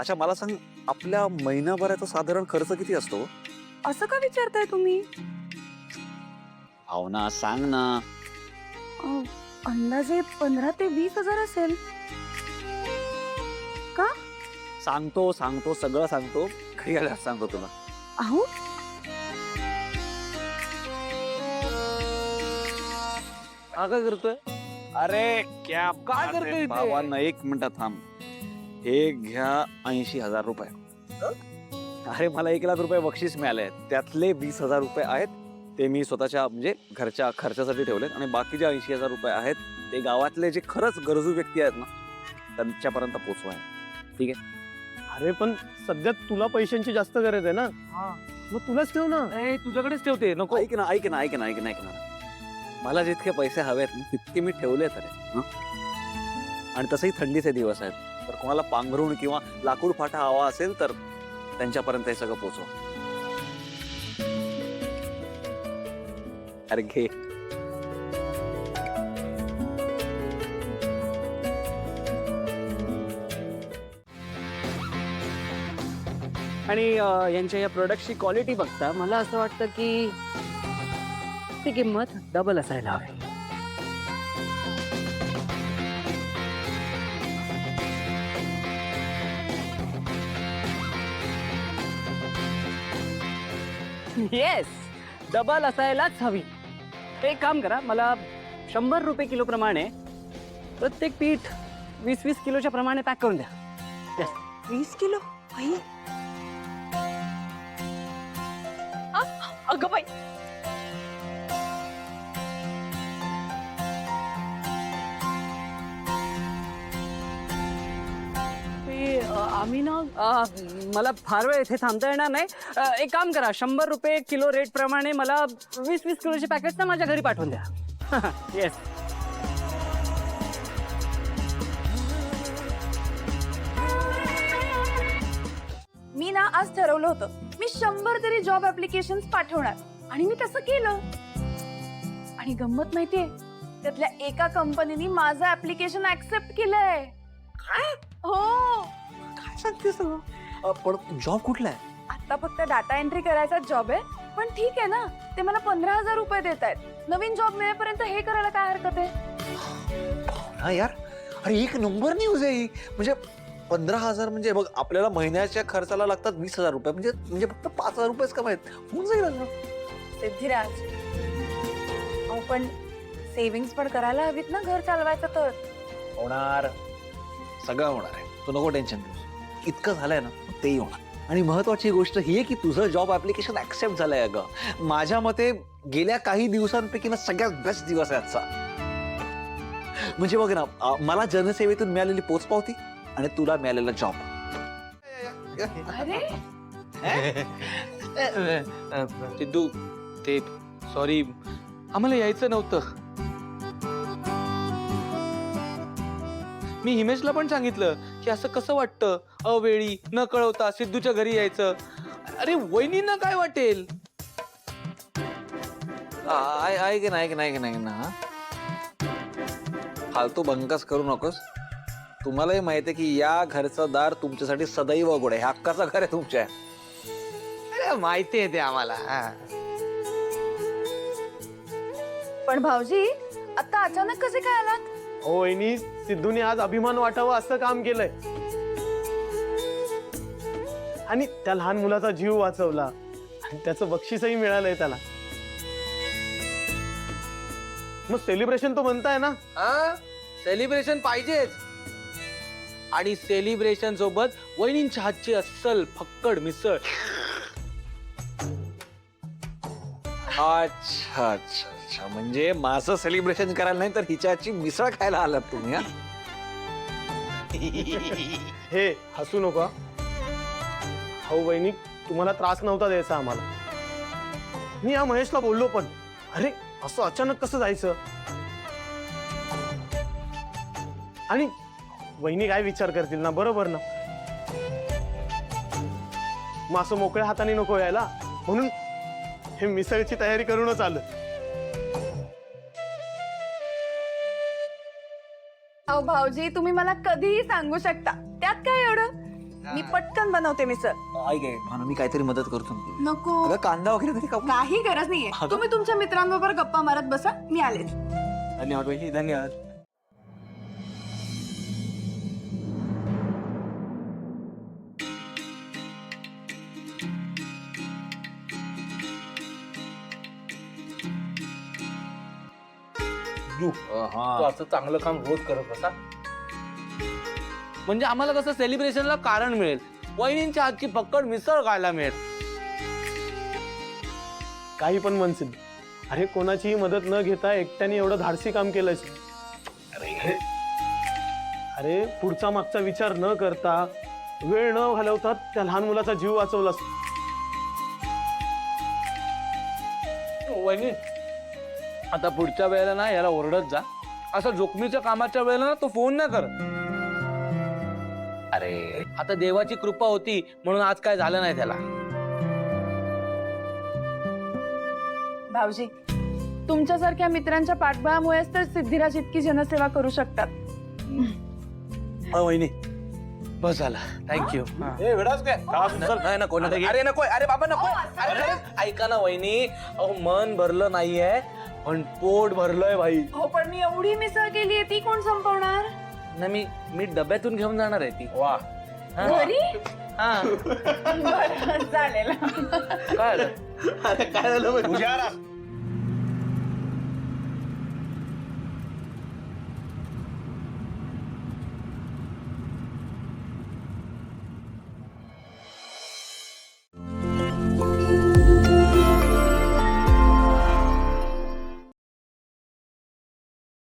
अच्छा मला सांग, आपल्या महिनाभराचा साधारण खर्च किती असतो? असं का विचारताय तुम्ही? भावना सांग ना. अ, अंदाजे 15 ते 20,000 असेल. का? सांगतो सांगतो सगळं सांगतो, घरी आल्यावर सांगतो तुला. अहो, हा काय करतोय? अरे क्या काय बात करतोय आहे इथे? भावांना, 1 मिनिट थांब. हे घ्या 80,000 रुपये. अरे मला 1 लाख रुपये बक्षीस मिळाले, त्यातले 20,000 रुपये आहेत ते मी स्वतःच्या म्हणजे घरच्या खर्चासाठी ठेवलेत, आणि बाकी जे 80,000 रुपये आहेत ते गावातले जे खरंच गरजू व्यक्ती आहेत ना त्यांच्यापर्यंत पोचवाय. ठीक आहे? अरे पण सध्या तुला पैशांची जास्त गरज आहे ना, मग तुलाच ठेव ना. तुझ्याकडेच ठेवते नको. ऐक ना ऐक ना ऐक ना ऐक ना ऐक ना, मला जितके पैसे हवेत ना तितके मी ठेवले तर. आणि तसंही थंडीचे दिवस आहेत, तर कोणाला पांघरुण किंवा लाकूड फाटा हवा असेल तर त्यांच्यापर्यंत हे सगळं पोचव. अरे घे. आणि यांच्या या प्रोडक्टची क्वालिटी बघता मला असं वाटतं की ती किंमत डबल असायला हवी. येस, डबल असायलाच हवी. एक काम करा, मला 100 रुपये किलो प्रमाणे प्रत्येक पीठ 20-20 किलोच्या प्रमाणे पॅक करून द्या. Yes. 20 किलो? आई, अगं बाई, आम्ही ना मला फार वेळ इथे थांबता येणार नाही. एक काम करा, 100 रुपये किलो रेट प्रमाणे मला 20-20 किलोचे पॅकेट ना माझ्या घरी पाठवून द्या. येस. मी ना आज ठरवलं होतं मी 100 तरी जॉब ऍप्लिकेशन पाठवणार, आणि मी तसं केलं. आणि गंमत माहितीये, त्यातल्या एका कंपनीने माझं ऍप्लिकेशन ऍक्सेप्ट केलंय. हो, काय सांगतेस? पण जॉब कुठला आहे? आता फक्त डाटा एंट्री करायचा जॉब आहे. पण ठीक आहे ना, ते मला 15,000 रुपये देत आहेत. नवीन जॉब मिळेपर्यंत हे करायला काय हरकत आहे? हा यार, अरे एक नंबर न्यूज आहे ही. म्हणजे 15,000 म्हणजे बघ, आपल्याला महिन्याच्या खर्चाला लागतात 20,000 रुपये, म्हणजे म्हणजे फक्त 5,000 रुपयेच कमायत होऊन जाईल ना. सिद्धिराज, अहो पण सेव्हिंग्स पण करायला हवीत ना घर चालवायचं तर. होणार, सगळं होणार आहे, तू नको टेन्शन घेऊ. इतकं झालंय ना तेही होणार. आणि महत्वाची गोष्ट ही आहे की तुझं जॉब ऍप्लिकेशन ऍक्सेप्ट झालंय. अगं माझ्या मते गेल्या काही दिवसांपैकी ना सगळ्यात बेस्ट दिवस आहे आजचा. म्हणजे बघ ना, मला जनसेवेतून मिळालेली पोचपावती आणि तुला मिळालेला जॉब. अरे सिद्धू, ते सॉरी, आम्हाला यायचं नव्हतं. मी हिमेशला पण सांगितलं की असं कसं वाटतं अवेळी न कळवता सिद्धूच्या घरी यायचं. अरे वहिनींना काय वाटेल? ऐक ना ऐक ना ऐक ना ऐक ना, फालतू बंकस करू नकोस. तुम्हालाही माहिती आहे की या घरचं दार तुमच्यासाठी सदैव उघड आहे. हक्काचं घर आहे तुमच्या. अरे माहिती आहे ते आम्हाला. पण भाऊजी, आता अचानक कसे काय आलात? हो वहिनी, सिद्धूने आज अभिमान वाटावा असं काम केलंय आणि त्या लहान मुलाचा जीव वाचवला आणि त्याचं बक्षीसही मिळालंय त्याला. मग सेलिब्रेशन तो म्हणताय ना? सेलिब्रेशन पाहिजेच. आणि सेलिब्रेशन सोबत वहिनींच्या हातची अस्सल फक्कड मिसळ. अच्छा अच्छा अच्छा, म्हणजे माझं सेलिब्रेशन करायला नाही तर हिच्याची मिसळ खायला आलात तुम्ही? हा? हे हसू नका हो वहिनी, तुम्हाला त्रास नव्हता द्यायचा आम्हाला. मी या महेशला बोललो पण, अरे असं अचानक कसं जायचं. आणि वहिनी काय विचार करतील ना, बरोबर ना. मग असं मोकळ्या हाताने नको यायला, म्हणून हे मिसळची तयारी करूनच आलं. अहो भाऊजी, तुम्ही मला कधीही सांगू शकता, त्यात काय एवढं. मी पटकन बनवते मिसळ. ऐक आहे भानू, मी काहीतरी मदत करतो. नको, अगं कांदा वगैरे तरी काप. काही गरज नाहीये. अगं. तुम्ही तुमच्या मित्रांबरोबर गप्पा मारत बसा, मी आले. धन्यवाद वहिनी, धन्यवाद. तू असं चांगलं काम रोज करत बसा म्हणजे आम्हाला कसं सेलिब्रेशनला कारण मिळेल. वहिनींच्या हातची पक्कड मिसळ खायला मिळेल. काही पण म्हणशील. अरे कोणाचीही मदत न घेता एकट्याने एवढं धाडसी काम केलंस. अरे पुढचा मागचा विचार न करता, वेळ न घालवता त्या लहान मुलाचा जीव वाचवलास. वहिनी आता पुढच्या वेळेला ना याला ओरडत जा. असं जोखमीच्या कामाच्या वेळेला ना तो फोन नाही करत. अरे आता देवाची कृपा होती म्हणून आज काय झालं नाही त्याला. भाऊजी, तुमच्यासारख्या मित्रांच्या पाठबळामुळेच तर सिद्धिराज इतकी जनसेवा करू शकतात. वहिनी बस झाला. थँक्यू. नाही नको नको. अरे नको. अरे बाबा नको. अरे ऐका ना वहिनी, अहो मन भरलं नाहीये पण पोट भरलंय भाई. हो, पण मी एवढी मिसळ केली आहे, ती कोण संपवणार? नाही मी डब्यातून घेऊन जाणार आहे ती. वा घरी? हा बरं, चालेल. काय अरे काय झालं